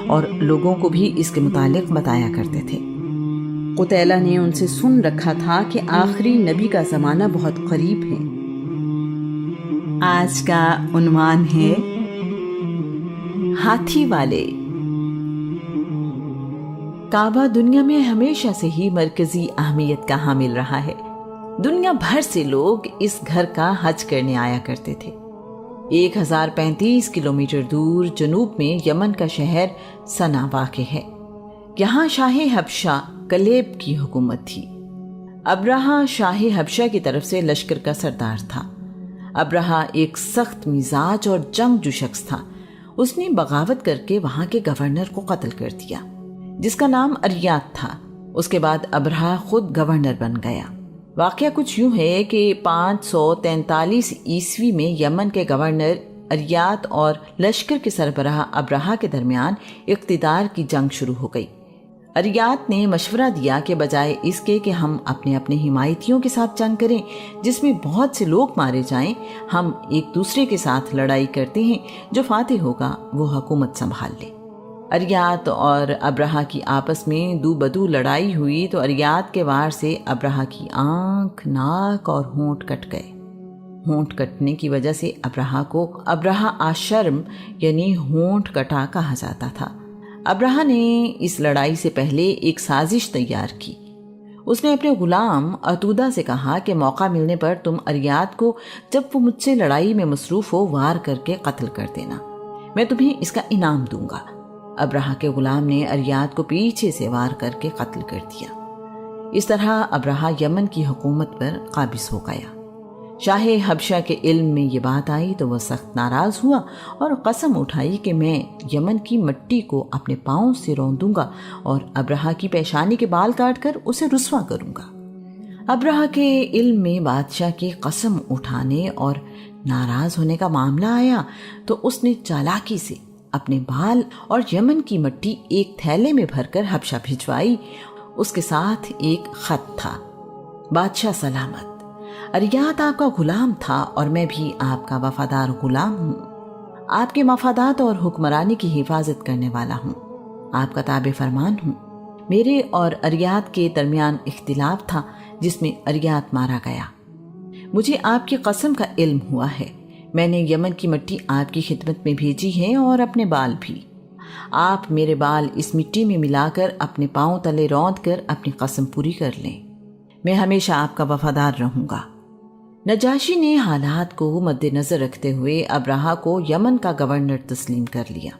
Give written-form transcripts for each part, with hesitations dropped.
اور لوگوں کو بھی اس کے متعلق بتایا کرتے تھے۔ قتیلہ نے ان سے سن رکھا تھا کہ آخری نبی کا زمانہ بہت قریب ہے۔ آج کا عنوان ہے ہاتھی والے۔ کعبہ دنیا میں ہمیشہ سے ہی مرکزی اہمیت کا حامل رہا ہے۔ دنیا بھر سے لوگ اس گھر کا حج کرنے آیا کرتے تھے۔ 1035 کلومیٹر دور جنوب میں یمن کا شہر صنع واقع ہے۔ یہاں شاہ حبشہ کلیب کی حکومت تھی۔ ابرہہ شاہ حبشہ کی طرف سے لشکر کا سردار تھا۔ ابرہہ ایک سخت مزاج اور جنگجو شخص تھا۔ اس نے بغاوت کر کے وہاں کے گورنر کو قتل کر دیا، جس کا نام اریات تھا۔ اس کے بعد ابرہہ خود گورنر بن گیا۔ واقعہ کچھ یوں ہے کہ 543 عیسوی میں یمن کے گورنر اریات اور لشکر کے سربراہ ابرہہ کے درمیان اقتدار کی جنگ شروع ہو گئی۔ اریات نے مشورہ دیا کہ بجائے اس کے کہ ہم اپنے اپنے حمایتیوں کے ساتھ جنگ کریں جس میں بہت سے لوگ مارے جائیں، ہم ایک دوسرے کے ساتھ لڑائی کرتے ہیں، جو فاتح ہوگا وہ حکومت سنبھال لے۔ اریات اور ابرہہ کی آپس میں دو بدو لڑائی ہوئی تو اریات کے وار سے ابرہہ کی آنکھ، ناک اور ہونٹ کٹ گئے۔ ہونٹ کٹنے کی وجہ سے ابرہہ کو ابرہہ آشرم یعنی ہونٹ کٹا کہا جاتا تھا۔ ابرہہ نے اس لڑائی سے پہلے ایک سازش تیار کی۔ اس نے اپنے غلام عتودہ سے کہا کہ موقع ملنے پر تم اریات کو جب وہ مجھ سے لڑائی میں مصروف ہو وار کر کے قتل کر دینا، میں تمہیں اس کا انعام دوں گا۔ ابرہہ کے غلام نے اریات کو پیچھے سے وار کر کے قتل کر دیا۔ اس طرح ابرہہ یمن کی حکومت پر قابض ہو گیا۔ شاہ حبشہ کے علم میں یہ بات آئی تو وہ سخت ناراض ہوا اور قسم اٹھائی کہ میں یمن کی مٹی کو اپنے پاؤں سے روندوں گا اور ابرہہ کی پیشانی کے بال کاٹ کر اسے رسوا کروں گا۔ ابرہہ کے علم میں بادشاہ کی قسم اٹھانے اور ناراض ہونے کا معاملہ آیا تو اس نے چالاکی سے اپنے بال اور یمن کی مٹی ایک تھیلے میں بھر کر حبشہ بھجوائی۔ اس کے ساتھ ایک خط تھا: بادشاہ سلامت، اریات آپ کا غلام تھا اور میں بھی آپ کا وفادار غلام ہوں۔ آپ کے مفادات اور حکمرانی کی حفاظت کرنے والا ہوں، آپ کا تابع فرمان ہوں۔ میرے اور اریات کے درمیان اختلاف تھا جس میں اریات مارا گیا۔ مجھے آپ کی قسم کا علم ہوا ہے۔ میں نے یمن کی مٹی آپ کی خدمت میں بھیجی ہے اور اپنے بال بھی۔ آپ میرے بال اس مٹی میں ملا کر اپنے پاؤں تلے روند کر اپنی قسم پوری کر لیں۔ میں ہمیشہ آپ کا وفادار رہوں گا۔ نجاشی نے حالات کو مد نظر رکھتے ہوئے ابرہہ کو یمن کا گورنر تسلیم کر لیا۔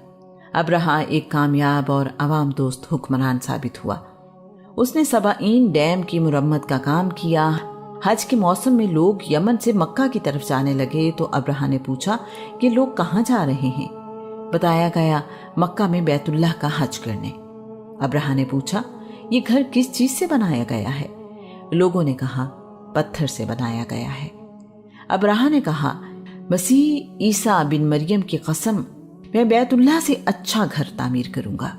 ابرہہ ایک کامیاب اور عوام دوست حکمران ثابت ہوا۔ اس نے سبعین ڈیم کی مرمت کا کام کیا۔ حج کے موسم میں لوگ یمن سے مکہ کی طرف جانے لگے تو ابرہہ نے پوچھا کہ لوگ کہاں جا رہے ہیں؟ بتایا گیا مکہ میں بیت اللہ کا حج کرنے۔ ابرہہ نے پوچھا یہ گھر کس چیز سے بنایا گیا ہے؟ لوگوں نے کہا پتھر سے بنایا گیا ہے۔ ابرہہ نے کہا مسیح عیسیٰ بن مریم کی قسم، میں بیت اللہ سے اچھا گھر تعمیر کروں گا۔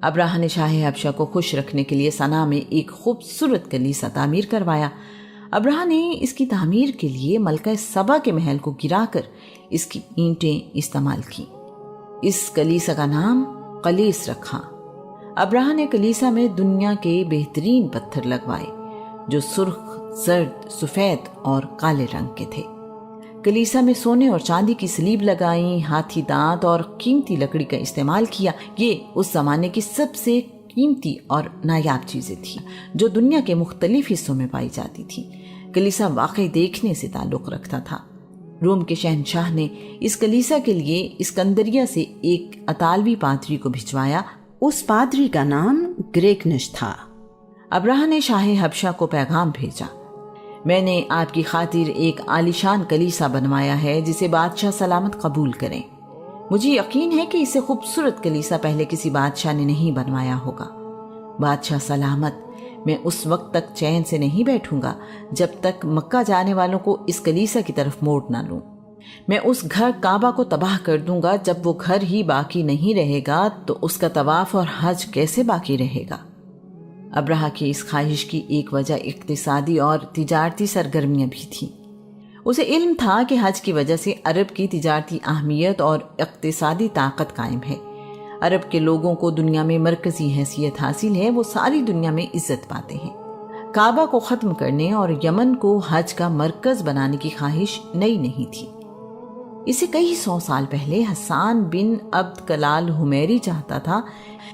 ابرہہ نے شاہ حبشہ کو خوش رکھنے کے لیے صنع میں ایک خوبصورت کلیسا تعمیر کروایا۔ ابرہہ نے اس کی تعمیر کے لیے ملکہ سبا کے محل کو گرا کر اس کی اینٹیں استعمال کی۔ اس کلیسا کا نام قلیس رکھا۔ ابرہہ نے کلیسا میں دنیا کے بہترین پتھر لگوائے جو سرخ، زرد، سفید اور کالے رنگ کے تھے۔ کلیسا میں سونے اور چاندی کی سلیب لگائیں، ہاتھی دانت اور قیمتی لکڑی کا استعمال کیا۔ یہ اس زمانے کی سب سے قیمتی اور نایاب چیزیں تھیں جو دنیا کے مختلف حصوں میں پائی جاتی تھیں۔ کلیسا واقعی دیکھنے سے تعلق رکھتا تھا۔ روم کے شہنشاہ نے اس کلیسا کے لیے اسکندریہ سے ایک اطالوی پادری کو بھجوایا۔ اس پادری کا نام گریگنش تھا۔ ابرہہ نے شاہ حبشہ کو پیغام بھیجا، میں نے آپ کی خاطر ایک عالیشان کلیسا بنوایا ہے جسے بادشاہ سلامت قبول کریں۔ مجھے یقین ہے کہ اسے خوبصورت کلیسا پہلے کسی بادشاہ نے نہیں بنوایا ہوگا۔ بادشاہ سلامت، میں اس وقت تک چین سے نہیں بیٹھوں گا جب تک مکہ جانے والوں کو اس کلیسا کی طرف موڑ نہ لوں۔ میں اس گھر کعبہ کو تباہ کر دوں گا۔ جب وہ گھر ہی باقی نہیں رہے گا تو اس کا طواف اور حج کیسے باقی رہے گا؟ ابرہہ کی اس خواہش کی ایک وجہ اقتصادی اور تجارتی سرگرمیاں بھی تھیں۔ اسے علم تھا کہ حج کی وجہ سے عرب کی تجارتی اہمیت اور اقتصادی طاقت قائم ہے۔ عرب کے لوگوں کو دنیا میں مرکزی حیثیت حاصل ہے، وہ ساری دنیا میں عزت پاتے ہیں۔ کعبہ کو ختم کرنے اور یمن کو حج کا مرکز بنانے کی خواہش نئی نہیں تھی۔ اسے کئی 100 سال پہلے حسان بن عبد کلال حمیری چاہتا تھا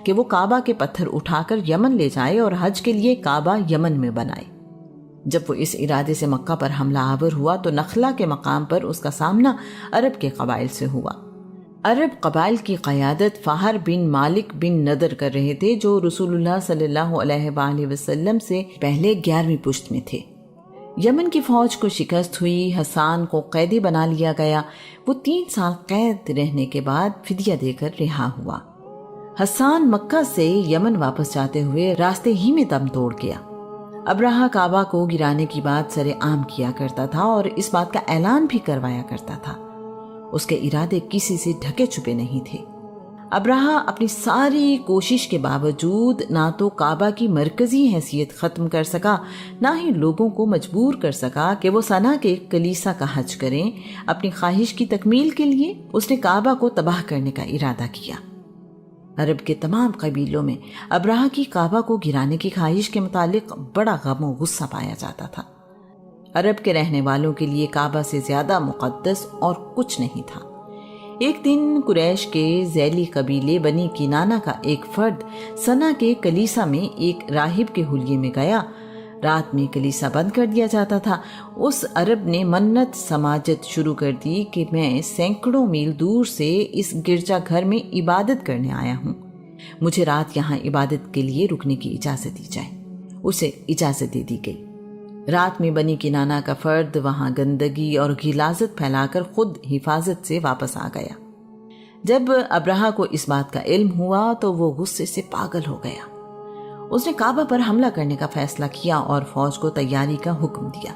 کہ وہ کعبہ کے پتھر اٹھا کر یمن لے جائے اور حج کے لیے کعبہ یمن میں بنائے۔ جب وہ اس ارادے سے مکہ پر حملہ آور ہوا تو نخلہ کے مقام پر اس کا سامنا عرب کے قبائل سے ہوا۔ عرب قبائل کی قیادت فہر بن مالک بن نضر کر رہے تھے، جو رسول اللہ صلی اللہ علیہ وآلہ وسلم سے پہلے 11ویں پشت میں تھے۔ یمن کی فوج کو شکست ہوئی، حسان کو قیدی بنا لیا گیا۔ وہ 3 سال قید رہنے کے بعد فدیہ دے کر رہا ہوا۔ حسان مکہ سے یمن واپس جاتے ہوئے راستے ہی میں دم توڑ گیا۔ ابرہہ کعبہ کو گرانے کی بات سر عام کیا کرتا تھا اور اس بات کا اعلان بھی کروایا کرتا تھا۔ اس کے ارادے کسی سے ڈھکے چھپے نہیں تھے۔ ابرہہ اپنی ساری کوشش کے باوجود نہ تو کعبہ کی مرکزی حیثیت ختم کر سکا، نہ ہی لوگوں کو مجبور کر سکا کہ وہ صنع کے کلیسا کا حج کریں۔ اپنی خواہش کی تکمیل کے لیے اس نے کعبہ کو تباہ کرنے کا ارادہ کیا۔ عرب کے تمام قبیلوں میں ابرہہ کی کعبہ کو گرانے کی خواہش کے متعلق بڑا غم و غصہ پایا جاتا تھا۔ عرب کے رہنے والوں کے لیے کعبہ سے زیادہ مقدس اور کچھ نہیں تھا۔ ایک دن قریش کے ذیلی قبیلے بنی کنانہ کا ایک فرد صنع کے کلیسا میں ایک راہب کے حلیے میں گیا۔ رات میں کلیسا بند کر دیا جاتا تھا۔ اس عرب نے منت سماجت شروع کر دی کہ میں سینکڑوں میل دور سے اس گرجا گھر میں عبادت کرنے آیا ہوں، مجھے رات یہاں عبادت کے لیے رکنے کی اجازت دی جائے۔ اسے اجازت دے دی گئی۔ رات میں بنی کنانہ کا فرد وہاں گندگی اور غلاظت پھیلا کر خود حفاظت سے واپس آ گیا۔ جب ابرہہ کو اس بات کا علم ہوا تو وہ غصے سے پاگل ہو گیا۔ اس نے کعبہ پر حملہ کرنے کا فیصلہ کیا اور فوج کو تیاری کا حکم دیا۔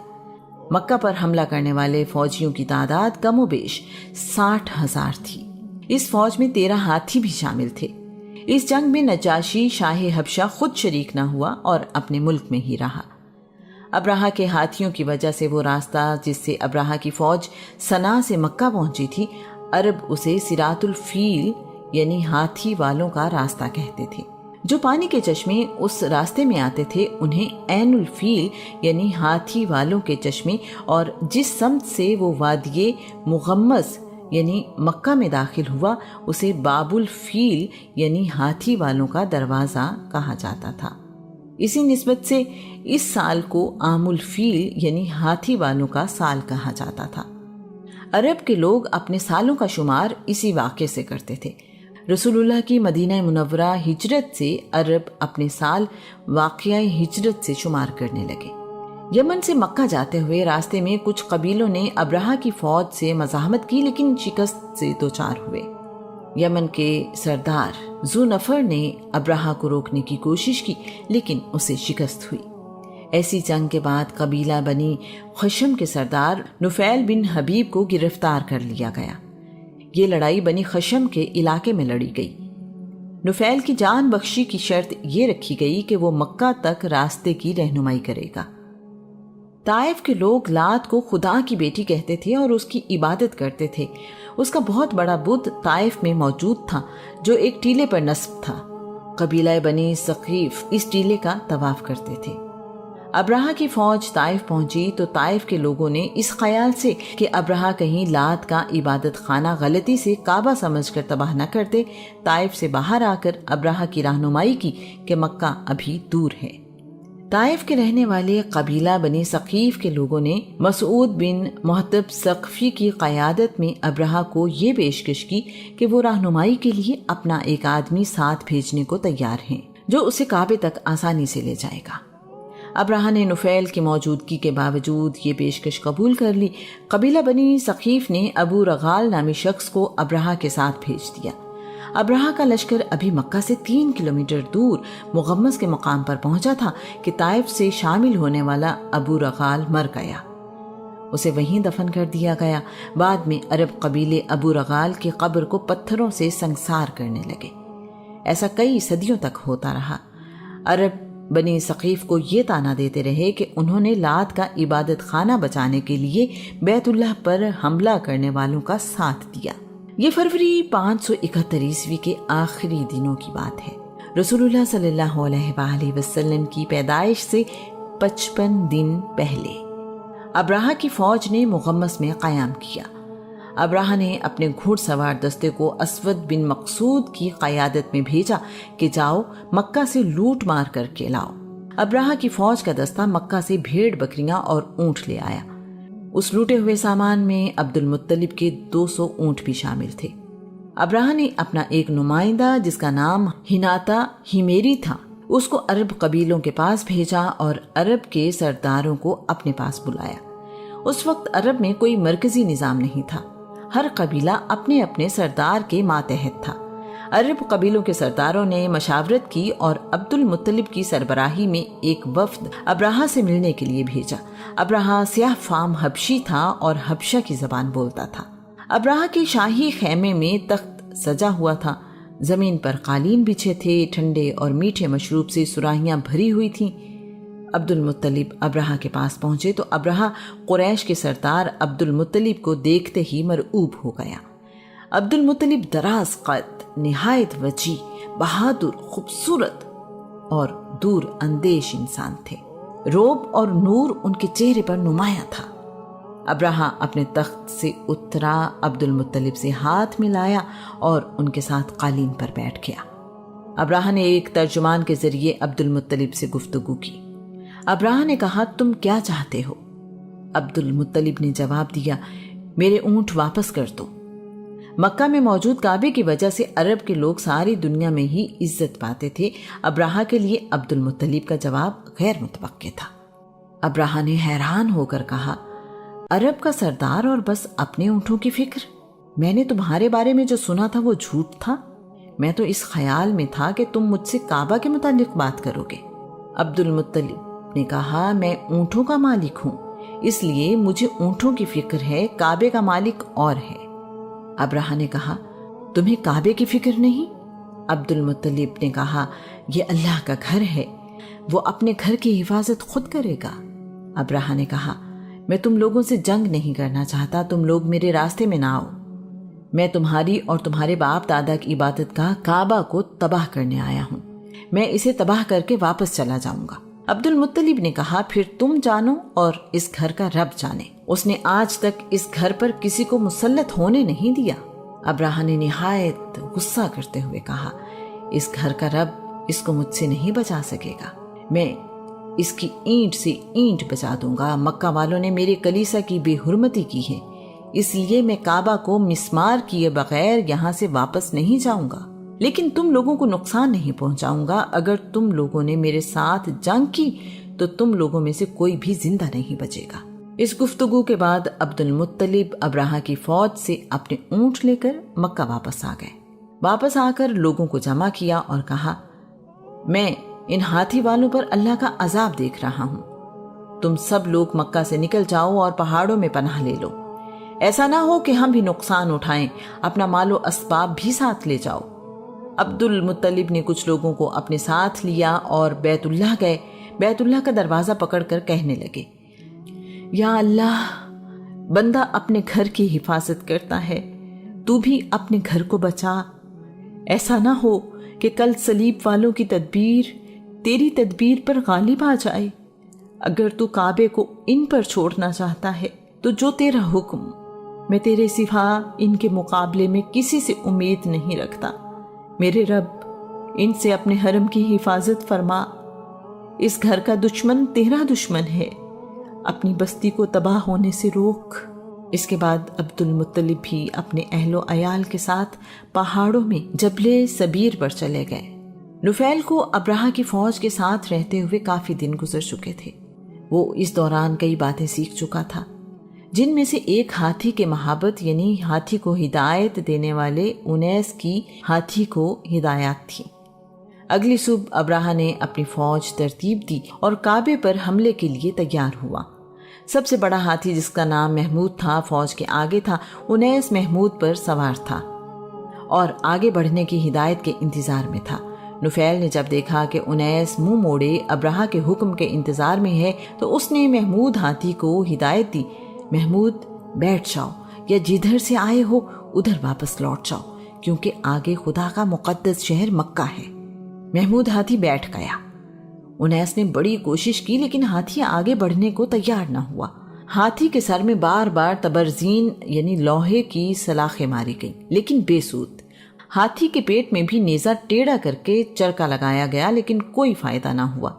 مکہ پر حملہ کرنے والے فوجیوں کی تعداد کم و بیش 60,000 تھی۔ اس فوج میں 13 ہاتھی بھی شامل تھے۔ اس جنگ میں نجاشی شاہ حبشہ خود شریک نہ ہوا اور اپنے ملک میں ہی رہا۔ ابرہہ کے ہاتھیوں کی وجہ سے وہ راستہ جس سے ابرہہ کی فوج صنع سے مکہ پہنچی تھی، عرب اسے صراط الفیل یعنی ہاتھی والوں کا راستہ کہتے تھے۔ جو پانی کے چشمے اس راستے میں آتے تھے انہیں عین الفیل یعنی ہاتھی والوں کے چشمے، اور جس سمت سے وہ وادی مغمس یعنی مکہ میں داخل ہوا اسے باب الفیل یعنی ہاتھی والوں کا دروازہ کہا جاتا تھا۔ اسی نسبت سے اس سال کو عام الفیل یعنی ہاتھی والوں کا سال کہا جاتا تھا۔ عرب کے لوگ اپنے سالوں کا شمار اسی واقعے سے کرتے تھے۔ رسول اللہ کی مدینہ منورہ ہجرت سے عرب اپنے سال واقعہ ہجرت سے شمار کرنے لگے۔ یمن سے مکہ جاتے ہوئے راستے میں کچھ قبیلوں نے ابرہہ کی فوج سے مزاحمت کی، لیکن شکست سے دوچار ہوئے۔ یمن کے سردار ذو نفر نے ابرہہ کو روکنے کی کوشش کی، لیکن اسے شکست ہوئی۔ ایسی جنگ کے بعد قبیلہ بنی خشم کے سردار نفیل بن حبیب کو گرفتار کر لیا گیا۔ یہ لڑائی بنی خشم کے علاقے میں لڑی گئی۔ نفیل کی جان بخشی کی شرط یہ رکھی گئی کہ وہ مکہ تک راستے کی رہنمائی کرے گا۔ طائف کے لوگ لات کو خدا کی بیٹی کہتے تھے اور اس کی عبادت کرتے تھے۔ اس کا بہت بڑا بت طائف میں موجود تھا جو ایک ٹیلے پر نصب تھا۔ قبیلہ بنی ثقیف اس ٹیلے کا طواف کرتے تھے۔ ابرہہ کی فوج طائف پہنچی تو طائف کے لوگوں نے اس خیال سے کہ ابرہہ کہیں لات کا عبادت خانہ غلطی سے کعبہ سمجھ کر تباہ نہ کرتے، طائف سے باہر آ کر ابرہہ کی رہنمائی کی کہ مکہ ابھی دور ہے۔ طائف کے رہنے والے قبیلہ بنی ثقیف کے لوگوں نے مسعود بن محتب ثقفی کی قیادت میں ابرہہ کو یہ پیشکش کی کہ وہ رہنمائی کے لیے اپنا ایک آدمی ساتھ بھیجنے کو تیار ہیں جو اسے کعبے تک آسانی سے لے جائے گا۔ ابرہہ نے نفیل کی موجودگی کے باوجود یہ پیشکش قبول کر لی۔ قبیلہ بنی ثقیف نے ابو رغال نامی شخص کو ابرہہ کے ساتھ بھیج دیا۔ ابرہہ کا لشکر ابھی مکہ سے 3 کلومیٹر دور مغمس کے مقام پر پہنچا تھا کہ طائف سے شامل ہونے والا ابو رغال مر گیا۔ اسے وہیں دفن کر دیا گیا۔ بعد میں عرب قبیلے ابو رغال کی قبر کو پتھروں سے سنگسار کرنے لگے۔ ایسا کئی صدیوں تک ہوتا رہا۔ عرب بنی ثقیف کو یہ طعنہ دیتے رہے کہ انہوں نے لات کا عبادت خانہ بچانے کے لیے بیت اللہ پر حملہ کرنے والوں کا ساتھ دیا۔ یہ فروری 571 عیسوی کے آخری دنوں کی بات ہے۔ رسول اللہ صلی اللہ علیہ وآلہ وسلم کی پیدائش سے 55 دن پہلے ابراہہ کی فوج نے مغمس میں قیام کیا۔ ابراہہ نے اپنے گھوڑ سوار دستے کو اسود بن مقصود کی قیادت میں بھیجا کہ جاؤ مکہ سے لوٹ مار کر کے لاؤ۔ ابراہہ کی فوج کا دستہ مکہ سے بھیڑ بکریاں اور اونٹ لے آیا۔ اس لوٹے ہوئے سامان میں عبد المطلب کے 200 اونٹ بھی شامل تھے۔ ابراہہ نے اپنا ایک نمائندہ جس کا نام ہناتا ہیمیری تھا، اس کو عرب قبیلوں کے پاس بھیجا اور عرب کے سرداروں کو اپنے پاس بلایا۔ اس وقت عرب میں کوئی مرکزی نظام نہیں تھا، ہر قبیلہ اپنے اپنے سردار کے ماتحت تھا۔ عرب قبیلوں کے سرداروں نے مشاورت کی اور عبد المطلب کی سربراہی میں ایک وفد ابراہہ سے ملنے کے لیے بھیجا۔ ابراہہ سیاہ فام حبشی تھا اور حبشہ کی زبان بولتا تھا۔ ابراہہ کے شاہی خیمے میں تخت سجا ہوا تھا، زمین پر قالین بچھے تھے، ٹھنڈے اور میٹھے مشروب سے سراہیاں بھری ہوئی تھیں۔ عبد المطلب ابراہہ کے پاس پہنچے تو ابراہہ قریش کے سردار عبد المطلب کو دیکھتے ہی مرعوب ہو گیا۔ عبد المطلب دراز قد، نہایت وجیح، بہادر، خوبصورت اور دور اندیش انسان تھے۔ روب اور نور ان کے چہرے پر نمایاں تھا۔ ابراہہ اپنے تخت سے اترا، عبد المطلب سے ہاتھ ملایا اور ان کے ساتھ قالین پر بیٹھ گیا۔ ابراہہ نے ایک ترجمان کے ذریعے عبد المطلب سے گفتگو کی۔ ابراہہ نے کہا تم کیا چاہتے ہو؟ عبد المطلب نے جواب دیا میرے اونٹ واپس کر دو۔ مکہ میں موجود کعبے کی وجہ سے عرب کے لوگ ساری دنیا میں ہی عزت پاتے تھے۔ ابراہہ کے لیے عبد المطلب کا جواب غیر متوقع تھا۔ ابراہہ نے حیران ہو کر کہا عرب کا سردار اور بس اپنے اونٹوں کی فکر؟ میں نے تمہارے بارے میں جو سنا تھا وہ جھوٹ تھا۔ میں تو اس خیال میں تھا کہ تم مجھ سے کعبہ کے متعلق بات کرو گے۔ عبد المطلب نے کہا میں اونٹوں کا مالک ہوں، اس لیے مجھے اونٹوں کی فکر ہے، کعبے کا مالک اور ہے۔ ابراہہ نے کہا تمہیں کعبے کی فکر نہیں؟ عبد المطلب نے کہا یہ اللہ کا گھر ہے، وہ اپنے گھر کی حفاظت خود کرے گا۔ ابراہہ نے کہا میں تم لوگوں سے جنگ نہیں کرنا چاہتا، تم لوگ میرے راستے میں نہ آؤ۔ میں تمہاری اور تمہارے باپ دادا کی عبادت گاہ کعبہ کو تباہ کرنے آیا ہوں، میں اسے تباہ کر کے واپس چلا جاؤں گا۔ عبد المطلب نے کہا پھر تم جانو اور اس گھر کا رب جانے، اس نے آج تک اس گھر پر کسی کو مسلط ہونے نہیں دیا۔ ابراہہ نے نہایت غصہ کرتے ہوئے کہا اس گھر کا رب اس کو مجھ سے نہیں بچا سکے گا، میں اس کی اینٹ سے اینٹ بچا دوں گا۔ مکہ والوں نے میرے کلیسا کی بے حرمتی کی ہے، اس لیے میں کعبہ کو مسمار کیے بغیر یہاں سے واپس نہیں جاؤں گا، لیکن تم لوگوں کو نقصان نہیں پہنچاؤں گا۔ اگر تم لوگوں نے میرے ساتھ جنگ کی تو تم لوگوں میں سے کوئی بھی زندہ نہیں بچے گا۔ اس گفتگو کے بعد عبد المطلب ابراہہ کی فوج سے اپنے اونٹ لے کر مکہ واپس آ گئے۔ واپس آ کر لوگوں کو جمع کیا اور کہا میں ان ہاتھی والوں پر اللہ کا عذاب دیکھ رہا ہوں، تم سب لوگ مکہ سے نکل جاؤ اور پہاڑوں میں پناہ لے لو، ایسا نہ ہو کہ ہم بھی نقصان اٹھائیں، اپنا مال و اسباب بھی ساتھ لے جاؤ۔ عبد المطلب نے کچھ لوگوں کو اپنے ساتھ لیا اور بیت اللہ گئے۔ بیت اللہ کا دروازہ پکڑ کر کہنے لگے یا اللہ، بندہ اپنے گھر کی حفاظت کرتا ہے، تو بھی اپنے گھر کو بچا، ایسا نہ ہو کہ کل صلیب والوں کی تدبیر تیری تدبیر پر غالب آ جائے۔ اگر تو کعبے کو ان پر چھوڑنا چاہتا ہے تو جو تیرا حکم، میں تیرے سوا ان کے مقابلے میں کسی سے امید نہیں رکھتا۔ میرے رب، ان سے اپنے حرم کی حفاظت فرما، اس گھر کا دشمن تیرا دشمن ہے، اپنی بستی کو تباہ ہونے سے روک۔ اس کے بعد عبد المطلب بھی اپنے اہل و عیال کے ساتھ پہاڑوں میں جبل سبیر پر چلے گئے۔ نفیل کو ابراہہ کی فوج کے ساتھ رہتے ہوئے کافی دن گزر چکے تھے۔ وہ اس دوران کئی باتیں سیکھ چکا تھا، جن میں سے ایک ہاتھی کے محبت یعنی ہاتھی کو ہدایت دینے والے انیس کی ہاتھی کو ہدایات تھی۔ اگلی صبح ابراہہ نے اپنی فوج ترتیب دی اور کعبے پر حملے کے لیے تیار ہوا۔ سب سے بڑا ہاتھی جس کا نام محمود تھا فوج کے آگے تھا۔ انیس محمود پر سوار تھا اور آگے بڑھنے کی ہدایت کے انتظار میں تھا۔ نفیل نے جب دیکھا کہ انیس منہ موڑے ابراہہ کے حکم کے انتظار میں ہے تو اس نے محمود ہاتھی کو ہدایت دی محمود بیٹھ جاؤ یا جدھر سے آئے ہو ادھر واپس لوٹ جاؤ کیونکہ آگے خدا کا مقدس شہر مکہ ہے۔ محمود ہاتھی بیٹھ گیا۔ انیس نے بڑی کوشش کی لیکن ہاتھی آگے بڑھنے کو تیار نہ ہوا۔ ہاتھی کے سر میں بار بار تبرزین یعنی لوہے کی سلاخیں ماری گئی لیکن بے سود۔ ہاتھی کے پیٹ میں بھی نیزہ ٹیڑھا کر کے چرکا لگایا گیا لیکن کوئی فائدہ نہ ہوا۔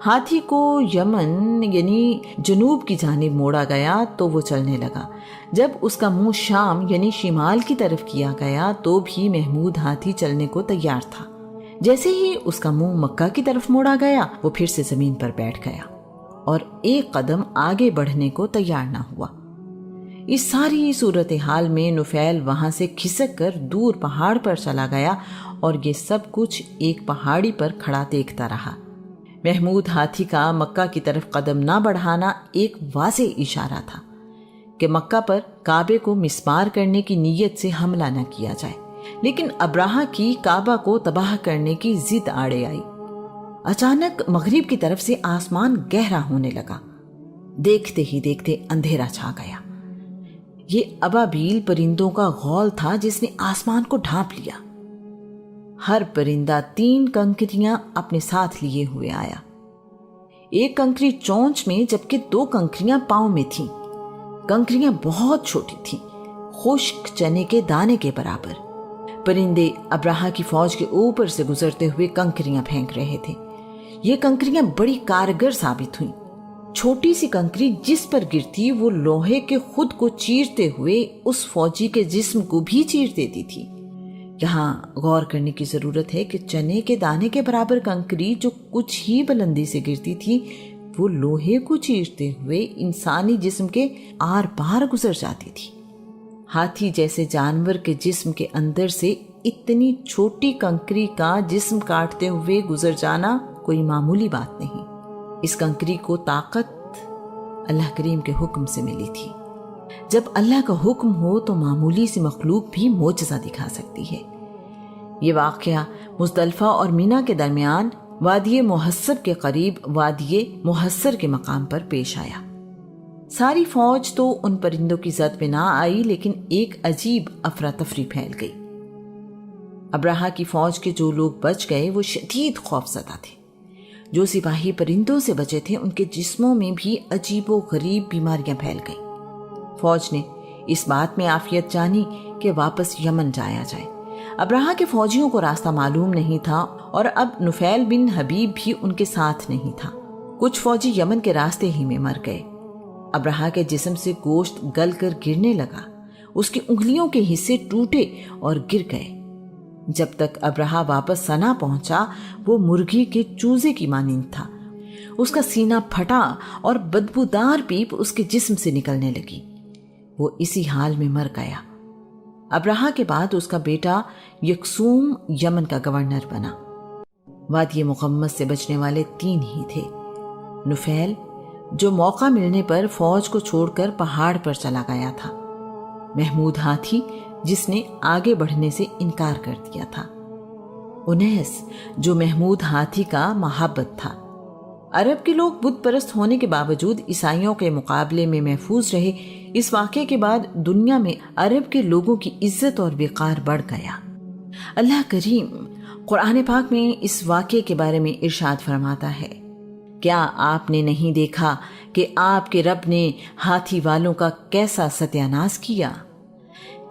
ہاتھی کو یمن یعنی جنوب کی جانب موڑا گیا تو وہ چلنے لگا۔ جب اس کا منہ شام یعنی شمال کی طرف کیا گیا تو بھی محمود ہاتھی چلنے کو تیار تھا۔ جیسے ہی اس کا منہ مکہ کی طرف موڑا گیا وہ پھر سے زمین پر بیٹھ گیا اور ایک قدم آگے بڑھنے کو تیار نہ ہوا۔ اس ساری صورتحال میں نفیل وہاں سے کھسک کر دور پہاڑ پر چلا گیا اور یہ سب کچھ ایک پہاڑی پر کھڑا دیکھتا رہا۔ محمود ہاتھی کا مکہ کی طرف قدم نہ بڑھانا ایک واضح اشارہ تھا کہ مکہ پر کعبے کو مسمار کرنے کی نیت سے حملہ نہ کیا جائے، لیکن ابراہہ کی کعبہ کو تباہ کرنے کی ضد آڑے آئی۔ اچانک مغرب کی طرف سے آسمان گہرا ہونے لگا۔ دیکھتے ہی دیکھتے اندھیرا چھا گیا۔ یہ ابابیل پرندوں کا غول تھا جس نے آسمان کو ڈھانپ لیا۔ ہر پرندہ 3 کنکریاں اپنے ساتھ لیے ہوئے آیا۔ ایک کنکری چونچ میں جبکہ 2 کنکریاں پاؤں میں تھیں۔ کنکریاں بہت چھوٹی تھیں، خشک چنے کے دانے کے برابر۔ پرندے ابراہہ کی فوج کے اوپر سے گزرتے ہوئے کنکریاں پھینک رہے تھے۔ یہ کنکریاں بڑی کارگر ثابت ہوئیں۔ چھوٹی سی کنکری جس پر گرتی وہ لوہے کے خود کو چیرتے ہوئے اس فوجی کے جسم کو بھی چیر دیتی تھی۔ یہاں غور کرنے کی ضرورت ہے کہ چنے کے دانے کے برابر کنکری جو کچھ ہی بلندی سے گرتی تھی وہ لوہے کو چیرتے ہوئے انسانی جسم کے آر پار گزر جاتی تھی۔ ہاتھی جیسے جانور کے جسم کے اندر سے اتنی چھوٹی کنکری کا جسم کاٹتے ہوئے گزر جانا کوئی معمولی بات نہیں۔ اس کنکری کو طاقت اللہ کریم کے حکم سے ملی تھی۔ جب اللہ کا حکم ہو تو معمولی سی مخلوق بھی معجزہ دکھا سکتی ہے۔ یہ واقعہ مزدلفہ اور مینا کے درمیان وادی محصب کے قریب وادی محصر کے مقام پر پیش آیا۔ ساری فوج تو ان پرندوں کی زد میں نہ آئی لیکن ایک عجیب افراتفری پھیل گئی۔ ابراہہ کی فوج کے جو لوگ بچ گئے وہ شدید خوف زدہ تھے۔ جو سپاہی پرندوں سے بچے تھے ان کے جسموں میں بھی عجیب و غریب بیماریاں پھیل گئیں۔ فوج نے اس بات میں عافیت جانی کہ واپس یمن جایا جائے۔ ابراہہ کے فوجیوں کو راستہ معلوم نہیں تھا اور اب نفیل بن حبیب بھی ان کے ساتھ نہیں تھا۔ کچھ فوجی یمن کے راستے ہی میں مر گئے۔ ابراہہ کے جسم سے گوشت گل کر گرنے لگا، اس کی انگلیوں کے حصے ٹوٹے اور گر گئے۔ جب تک ابراہہ واپس سنا پہنچا وہ مرغی کے چوزے کی مانند تھا۔ اس کا سینہ پھٹا اور بدبودار پیپ اس کے جسم سے نکلنے لگی۔ وہ اسی حال میں مر گیا۔ ابراہہ کے بعد اس کا بیٹا یکسوم یمن کا گورنر بنا۔ وادی مقمص سے بچنے والے 3 ہی تھے۔ نفیل جو موقع ملنے پر فوج کو چھوڑ کر پہاڑ پر چلا گیا تھا، محمود ہاتھی جس نے آگے بڑھنے سے انکار کر دیا تھا، انیس جو محمود ہاتھی کا محبت تھا۔ عرب کے لوگ بت پرست ہونے کے باوجود عیسائیوں کے مقابلے میں محفوظ رہے۔ اس واقعے کے بعد دنیا میں عرب کے لوگوں کی عزت اور وقار بڑھ گیا۔ اللہ کریم قرآن پاک میں اس واقعے کے بارے میں ارشاد فرماتا ہے، کیا آپ نے نہیں دیکھا کہ آپ کے رب نے ہاتھی والوں کا کیسا ستیاناش کیا؟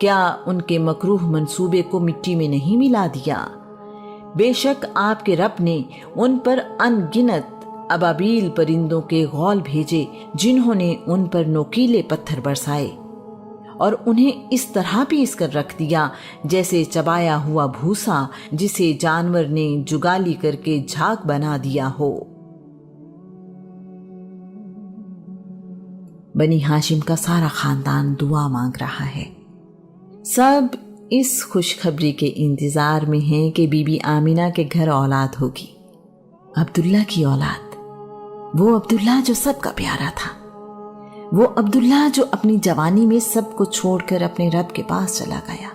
کیا ان کے مکروہ منصوبے کو مٹی میں نہیں ملا دیا؟ بے شک آپ کے رب نے ان پر ان گنت ابابیل پرندوں کے غول بھیجے جنہوں نے ان پر نوکیلے پتھر برسائے اور انہیں اس طرح پیس کر رکھ دیا جیسے چبایا ہوا بھوسا جسے جانور نے جگالی کر کے جھاگ بنا دیا ہو۔ بنی ہاشم کا سارا خاندان دعا مانگ رہا ہے۔ سب اس خوشخبری کے انتظار میں ہیں کہ بی بی آمینہ کے گھر اولاد ہوگی، عبداللہ کی اولاد، وہ عبداللہ جو سب کا پیارا تھا، وہ عبداللہ جو اپنی جوانی میں سب کو چھوڑ کر اپنے رب کے پاس چلا گیا۔